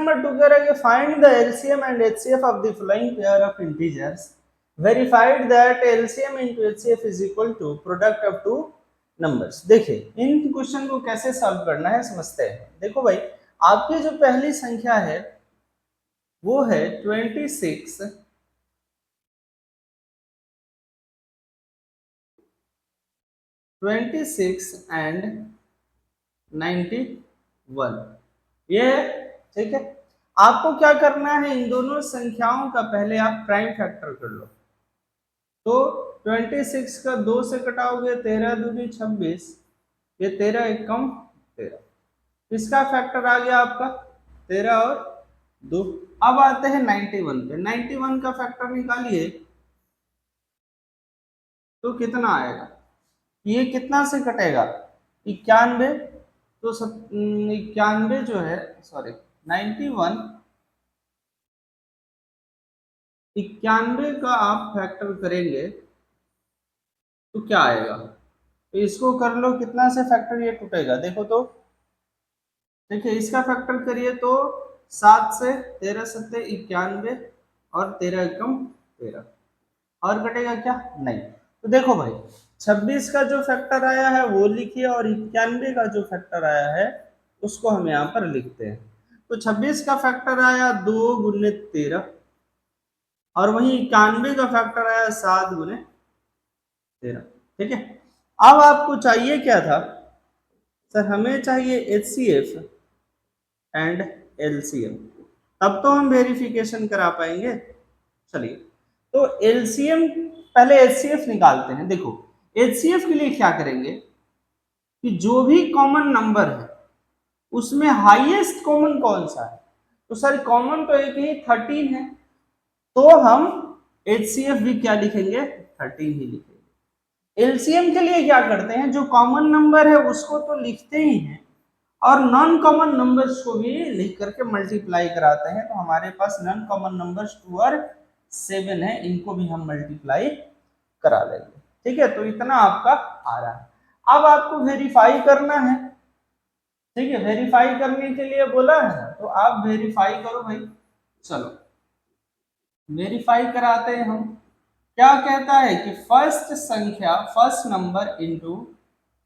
Number 2 कह रहा है कि find the LCM and HCF of the following pair of integers, verified that LCM into HCF is equal to product of two numbers. देखिए इन question को कैसे solve करना है समझते हैं। देखो भाई, आपकी जो पहली संख्या है वो है 26 एंड 91, ये ठीक है। आपको क्या करना है, इन दोनों संख्याओं का पहले आप प्राइम फैक्टर कर लो। तो 26 का 2 से कटाओगे 13 दूनी 26, ये 13 एकम 13, इसका फैक्टर आ गया आपका 13 और 2। अब आते हैं 91 पे, 91 का फैक्टर निकालिए तो कितना आएगा, ये कितना से कटेगा 91, तो 91 जो है, सॉरी 91, 91 का आप फैक्टर करेंगे तो क्या आएगा, तो इसको कर लो, कितना से फैक्टर ये टूटेगा देखो तो। देखिए इसका फैक्टर करिए तो 7 से, 13 सत्ते 91 और 13 एकम 13, और कटेगा क्या, नहीं। तो देखो भाई 26 का जो फैक्टर आया है वो लिखिए, और 91 का जो फैक्टर आया है उसको हम यहाँ पर लिखते हैं। तो 26 का फैक्टर आया 2 गुने 13, और वहीं 91 का फैक्टर आया 7 गुने 13, ठीक है। अब आपको चाहिए क्या था सर, हमें चाहिए HCF एंड LCM, तब तो हम वेरिफिकेशन करा पाएंगे। चलिए तो LCM पहले HCF निकालते हैं। देखो HCF के लिए क्या करेंगे कि जो भी कॉमन नंबर है उसमें हाईएस्ट कॉमन कौन सा है, तो सर कॉमन तो एक ही 13 है, तो हम HCF भी क्या लिखेंगे, 13 ही लिखेंगे। LCM के लिए क्या करते हैं, जो कॉमन नंबर है उसको तो लिखते ही हैं, और नॉन कॉमन नंबर्स को भी लिख करके मल्टीप्लाई कराते हैं। तो हमारे पास नॉन कॉमन नंबर्स 2 और 7 है, इनको भी हम मल्टीप्लाई करा लेंगे, ठीक है। तो इतना आपका आ रहा है। अब आपको वेरीफाई करना है, ठीक है, वेरीफाई करने के लिए बोला है तो आप वेरीफाई करो भाई। चलो वेरीफाई कराते हैं हम। क्या कहता है कि फर्स्ट संख्या, first number into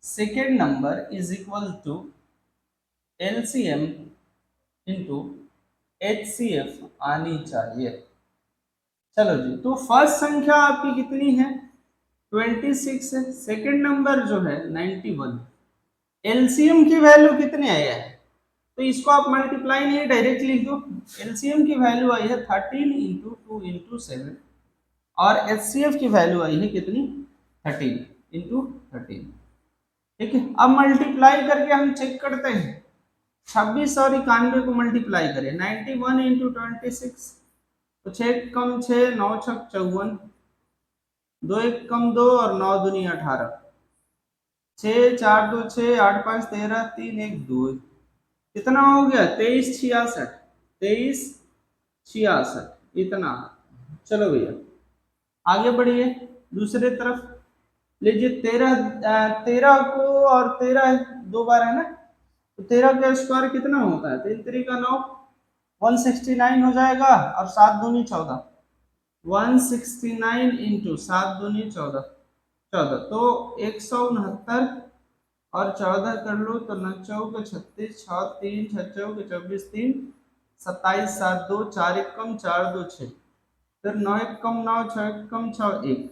second number is equal to LCM into HCF आनी चाहिए। चलो जी, तो फर्स्ट संख्या आपकी कितनी है, 26 है, सेकेंड नंबर जो है 91, LCM की वैल्यू कितनी आई है, तो इसको आप मल्टीप्लाई नहीं डायरेक्ट लिख दो। LCM की वैल्यू आई है 13 इंटू 2 इंटू 7, और HCF की वैल्यू आई है कितनी, 13 इंटू 13, ठीक है। अब मल्टीप्लाई करके हम चेक करते हैं, 26 और 91 को मल्टीप्लाई करें, 91 इंटू 26, तो 6 कम 6, 9 छक 54, 2 1 कम 2 और 9 दूनी 18, 6 4 2 6, 8 5 13, 3 1 2, कितना हो गया 23 66, 23 66 इतना। चलो भैया आगे बढ़िए दूसरे तरफ, लीजिए 13 को और 13 दो बार है ना, तो 13 का स्क्वायर कितना होता है, 3 3 का 9, 169 हो जाएगा, और 7 दूनी 14, 169 इंटू 7 दूनी 14, 14 तो 169, और 14 कर लो तो 9 चौक 36, 6 3 6 चौक 24, 3 27, 7 2 4 1 कम 4 2 6, फिर 9 1 कम 9, 6 1 कम 6 1,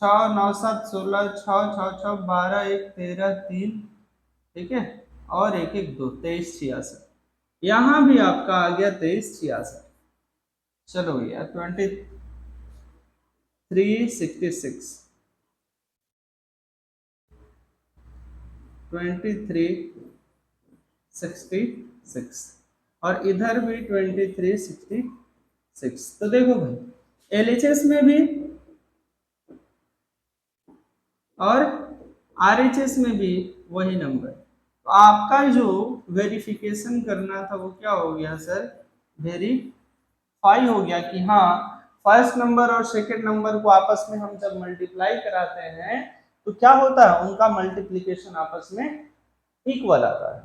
6 9 7 16, 6 6 6 12 1 13 3, ठीक है, और 1 1 2, 23 66, यहाँ भी आपका आ गया 23 66। चलो भैया 2366, 2366, और इधर भी 2366। तो देखो भाई LHS में भी और RHS में भी वही नंबर, तो आपका जो वेरिफिकेशन करना था वो क्या हो गया सर, वेरीफाई हो गया कि हाँ फर्स्ट नंबर और सेकंड नंबर को आपस में हम जब मल्टीप्लाई कराते हैं तो क्या होता है, उनका मल्टीप्लिकेशन आपस में इक्वल आता है।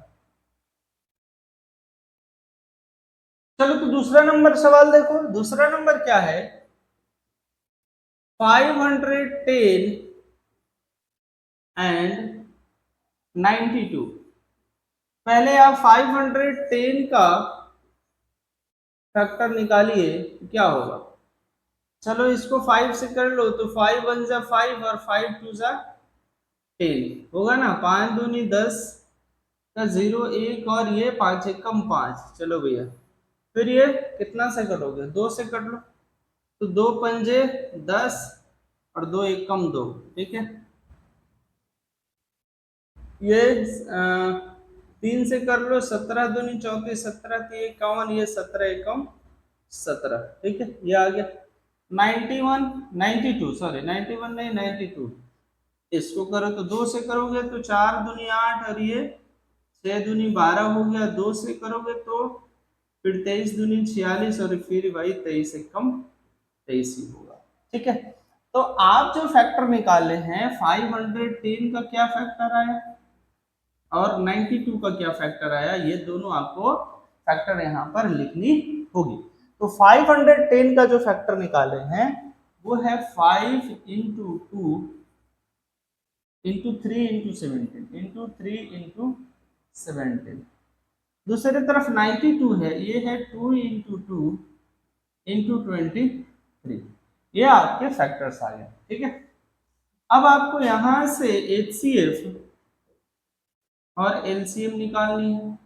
चलो तो दूसरा नंबर सवाल देखो, दूसरा नंबर क्या है, 510 एंड 92। पहले आप 510 का फैक्टर निकालिए क्या होगा। चलो इसको 5 से कर लो तो 5 वन जा 5 और 5 टू जा 10 होगा ना, 5 दूनी 10 का 0 1 और ये 5 एकम 5। चलो भैया फिर ये कितना से कटोगे, 2 से कट लो, तो 2 पंजे 10 और 2 एकम 2, ठीक है। ये 3 से कर लो, 17 दूनी 34, 17 3 51, ये 17 एकम 17, ठीक है, ये आ गया 91 92, सॉरी 91 नहीं 92। इसको करो तो 2 से करोगे तो 4 दूनी 8 और ये 6 दूनी 12 हो गया, 2 से करोगे तो फिर 23 दूनी 46 और फिर भाई 23 एकम 23 ही होगा, ठीक है। तो आप जो फैक्टर निकाले हैं 510 का क्या फैक्टर आया और 92 का क्या फैक्टर आया, ये दोनों आपको फैक्टर यहाँ पर लिखनी होगी। तो 510 का जो फैक्टर निकाले हैं वो है 5 into 2 into 3 into 17 into 3 into 17। दूसरी तरफ 92 है, ये है 2 इंटू 2 इंटू 23, ये आपके फैक्टर्स आ गए, ठीक है। अब आपको यहां से HCF और LCM निकालनी है।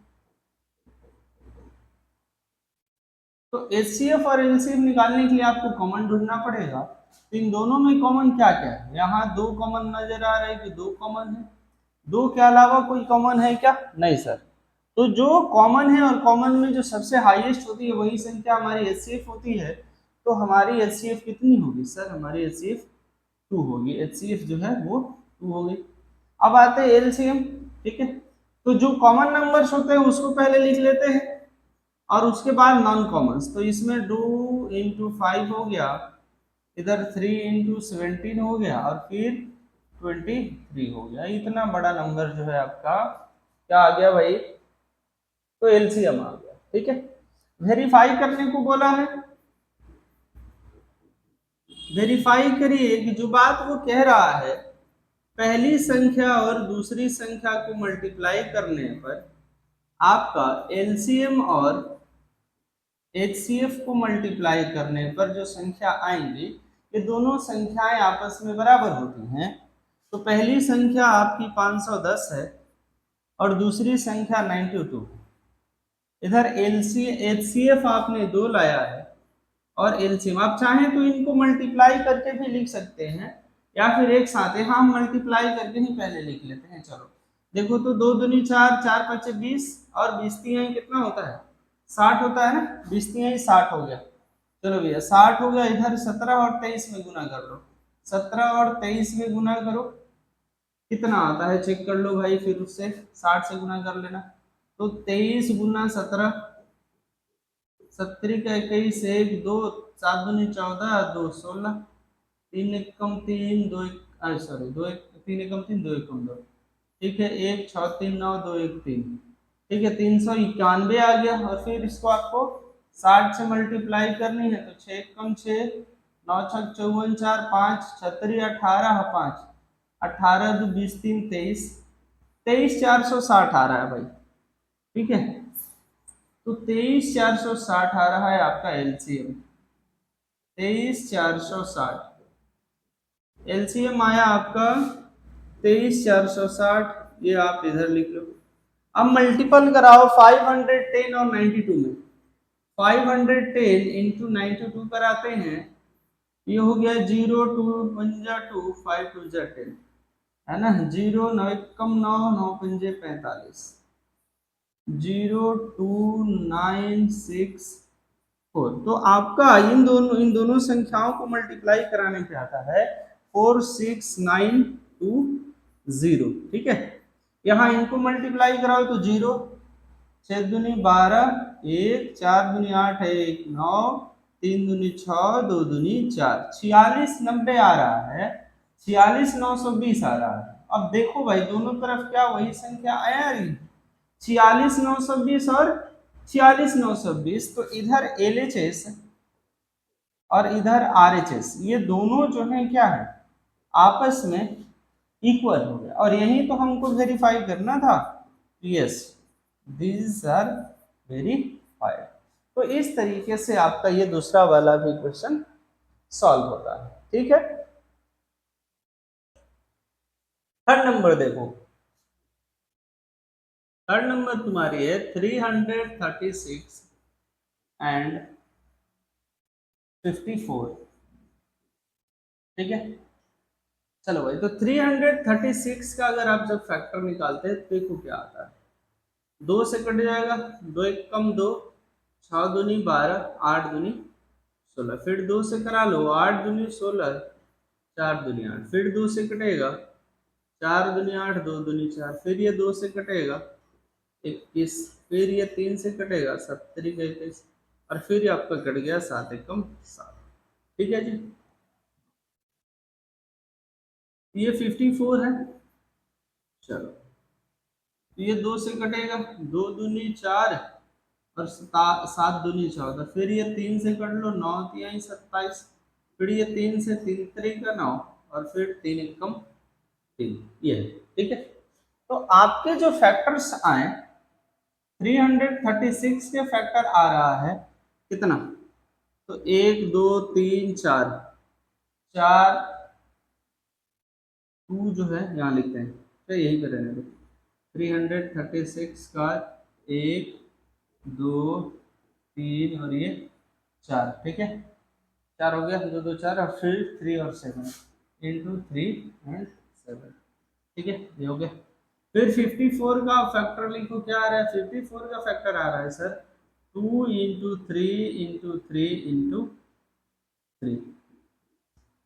तो HCF और LCM निकालने के लिए आपको कॉमन ढूंढना पड़ेगा। तो इन दोनों में कॉमन क्या क्या है, यहाँ 2 कॉमन नजर आ रहे हैं कि 2 कॉमन है, 2 के अलावा कोई कॉमन है क्या, नहीं सर। तो जो कॉमन है और कॉमन में जो सबसे हाईएस्ट होती है वही संख्या हमारी HCF होती है। तो हमारी HCF कितनी होगी सर, हमारी HCF 2 होगी, HCF जो है वो 2 होगी। अब आते हैं LCM, ठीक है। तो जो कॉमन नंबर्स होते हैं उसको पहले लिख लेते हैं और उसके बाद नॉन कॉमन्स। तो इसमें 2 इंटू 5 हो गया, इधर 3 इंटू 17 हो गया और फिर 23 हो गया। इतना बड़ा नंबर जो है आपका क्या आ गया भाई, तो एलसीएम आ गया, ठीक है। वेरीफाई करने को बोला है, वेरीफाई करिए कि जो बात वो कह रहा है पहली संख्या और दूसरी संख्या को मल्टीप्लाई करने पर आपका एलसीएम और HCF को मल्टीप्लाई करने पर जो संख्या आएंगी ये दोनों संख्याएं आपस में बराबर होती हैं। तो पहली संख्या आपकी 510 है और दूसरी संख्या 92। इधर HCF आपने 2 लाया है और LCM आप चाहें तो इनको मल्टीप्लाई करके भी लिख सकते हैं या फिर एक साथ यहाँ हम मल्टीप्लाई करके ही पहले लिख लेते हैं। चलो देखो तो 2 दूनी 4, 4 पचे 20 और 20 तिहाई कितना होता है 60 होता है ना, 20 तिहाई 60 हो गया। चलो भैया 60 हो गया, इधर 17 और 23 में गुना कर लो, 17 और 23 में गुना करो कितना आता है चेक कर लो भाई, फिर उससे 60 से गुना कर लेना। तो 23 गुना 17, 70 का 21 1 2 7 दूनी 14 2 16, 3 एकम 3 2 सॉरी 2 3 एकम 3 2 एकम 2, ठीक है 1 6 3 9 2 1 3, ठीक है 391 आ गया। और फिर इसको आपको 60 से मल्टीप्लाई करनी है तो 6 कम 6 9 छक 54 4 5 36 18 5 18 2 20 3 23 23 460 आ रहा है भाई, ठीक है। तो 23 460 आ रहा है आपका LCM, 23 460 LCM आया आपका 23 460, ये आप इधर लिख लो। अब मल्टीपल कराओ 510 और 92 में, 510 इंटू 92 कराते हैं, ये हो गया 0 2 पंजा 2 5 2 जा 10 है ना, 0 9 कम 9 9 पंजे 45, 02964। तो आपका इन दोनों संख्याओं को मल्टीप्लाई कराने पे आता है 46920, ठीक है। यहाँ इनको मल्टीप्लाई कराओ तो 0 6 दूनी 12 1 4 दूनी 8 है 1 9 3 दूनी 6 2 दूनी 4 46 90 आ रहा है, 46 920 आ रहा है। अब देखो भाई दोनों तरफ क्या वही संख्या आया रही, 46 920 और 46,920, तो इधर LHS और इधर RHS ये दोनों जो है क्या है आपस में इक्वल हो गया, और यही तो हमको वेरीफाई करना था। Yes, these are verified. तो इस तरीके से आपका ये दूसरा वाला भी क्वेश्चन सॉल्व होता है। ठीक है, थर्ड नंबर देखो, थर्ड नंबर तुम्हारी है 336 एंड 54। ठीक है, चलो भाई, तो 336 का अगर आप जब फैक्टर निकालते हैं तो देखो क्या आता है, 2 से कट जाएगा, 2 एक कम 2, 6 दूनी 12, 8 दूनी 16, फिर 2 से करा लो, 8 दूनी 16, 4 दूनी 8, फिर 2 से कटेगा, 4 दूनी 8, 2 दूनी 4, फिर ये 2 से कटेगा 21, फिर ये 3 से कटेगा 70 21, और फिर ये आपका कट गया 7 एकम 7। ठीक है जी, ये 54 है। चलो, तो ये 2 से कटेगा, 2 दूनी 4 और 7 दूनी 14, फिर ये 3 से कट लो, 9 तिहाई 27, फिर ये 3 से 3 तरीका 9, और फिर 3 एकम 3, ये है। ठीक है, तो आपके जो फैक्टर्स आए, 336 के फैक्टर आ रहा है कितना, तो 1 2 3 4, 4 2 जो है यहाँ लिखते हैं, तो यही पे रहने दो, 336 का 1 2 3 और ये 4। ठीक है, 4 हो गया, 2 2 4, और फिर 3 और 7 इंटू 3 एंड 7। ठीक है, ये हो गया। फिर 54 का फैक्टर लिखो, क्या आ रहा है, 54 का फैक्टर आ रहा है सर 2 इंटू 3 इंटू 3 इंटू 3,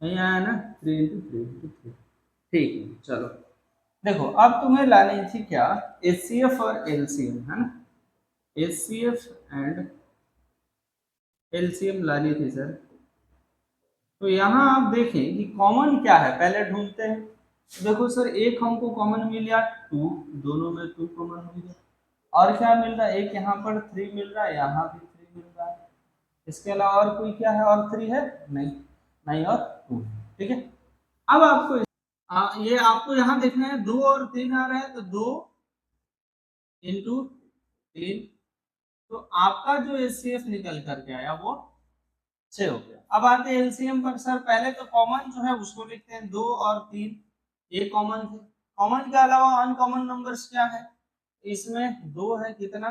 नहीं आया ना, 3 इंटू 3 इंटू 3। ठीक है, चलो देखो, अब तुम्हें लानी थी क्या, HCF और LCM, है ना, HCF एंड LCM लानी थी सर। तो यहाँ आप देखें कि कॉमन क्या है, पहले ढूंढते हैं। देखो सर, एक हमको कॉमन मिल गया 2, दोनों में 2 कॉमन मिल गया, और क्या मिल रहा है, एक यहाँ पर 3 मिल रहा है, यहाँ भी 3 मिल रहा है, इसके अलावा और कोई क्या है, और 3 है नहीं, नहीं और 2। ठीक है, अब आपको ये आपको यहाँ देखना है, 2 और 3 आ रहा है, तो 2 इंटू 3, तो आपका जो HCF निकल करके आया वो 6 हो गया। अब आते हैं LCM पर सर, पहले तो कॉमन जो है उसको लिखते हैं, 2 और 3 ये कॉमन थे, कॉमन के अलावा अनकॉमन नंबर्स क्या है, इसमें 2 है, कितना,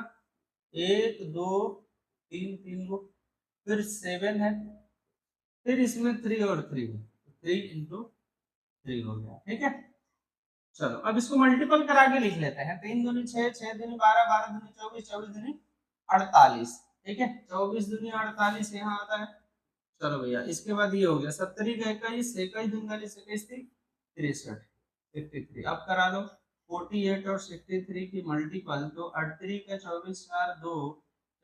1 2 3 3 गो, फिर 7 है, फिर इसमें 3 और 3 है, 3 इंटू 3 हो गया। ठीक है, चलो अब इसको मल्टीपल करा के लिख लेते हैं, 3 दूनी 6, 6 दूनी 12, 12 दूनी 24, 24 दूनी 48। ठीक है, 24 दूनी 48 यहाँ आता है। चलो भैया, इसके बाद ये हो गया 70 का 21, 21 दूनी 21, 63, 53। अब करा लो 48 और 63 की मल्टीपल, तो 38 का 24 4 2,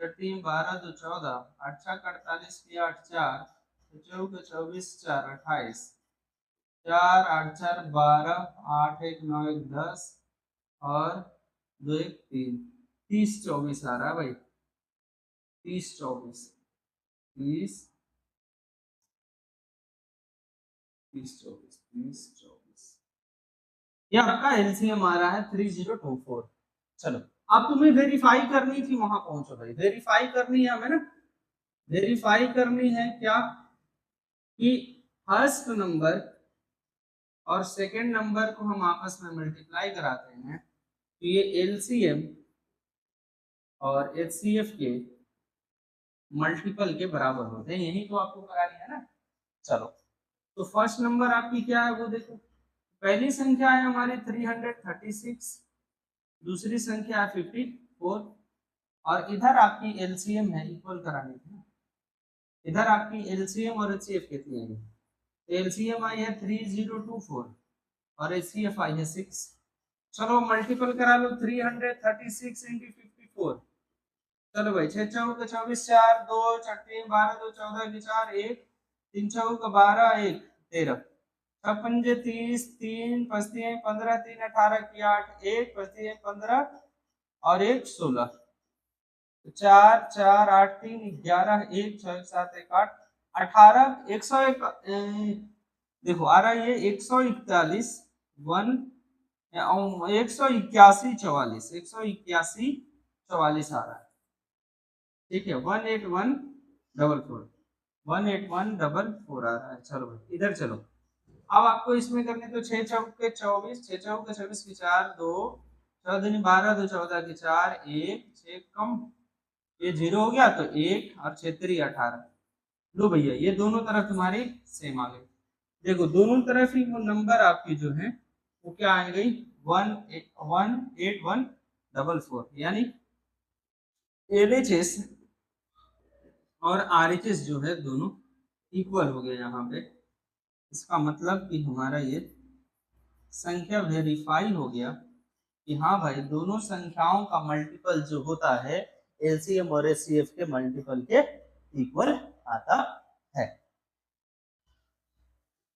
3 12 2 14, 8 4 48 की 8 4, 24 24 4 28, 4 8 4 12, 8 1 9 1 10, और 2 1 3, 30 24 आ रहा है भाई, 30 24, 30 30 24, 30 24, ये आपका LCM आ रहा है 3024। चलो, अब तुम्हें वेरीफाई करनी थी, वहां पहुंचो भाई, वेरीफाई करनी है हमें ना, वेरीफाई करनी है क्या, कि फर्स्ट नंबर और सेकंड नंबर को हम आपस में मल्टीप्लाई कराते हैं, तो ये LCM और HCF के मल्टीपल के बराबर होते हैं, यही तो आपको करानी है ना। चलो, तो फर्स्ट नंबर आपकी क्या है वो देखो, पहली संख्या है हमारी 336, दूसरी संख्या है 54, और इधर आपकी LCM है, इक्वल करानी थी, इधर आपकी LCM और HCF कितनी है, LCM आई है 3024 और HCF आई है 6। चलो मल्टीपल करा लो, 336 इंटू 54, चलो भाई, 6 चौक 24, 4 2 3 12 2 14 की 4 1, 3 चौक 12 1 13, 6 पंजे 30, 3 पचती है 15, 3 18 की 8, 1 पचती है 15 और 1 16। 4 4 8 3 11 1 6 7 1 8 18 101 देखो आ रहा है ये 141 वन 181 44 181 44 आ रहा है। ठीक है 18144 18144 आ रहा है। चलो भाई इधर चलो, अब आपको इसमें करने तो 6 चौके 24 6 चौके 24 की 4 2 14 दूनी 12 2 14 की 4 1 6 कम ये 0 हो गया तो 1 और 6 3 18। लो भैया ये दोनों तरफ तुम्हारी सेम आ गई। देखो दोनों तरफ ही वो नंबर आपकी जो है वो क्या आ गई 18144 यानी एलएचएस और आरएचएस जो है दोनों इक्वल हो गए यहाँ पे। इसका मतलब कि हमारा ये संख्या वेरीफाई हो गया कि हाँ भाई दोनों संख्याओं का मल्टीपल जो होता है एलसीएम और एचसीएफ के मल्टीपल के इक्वल आता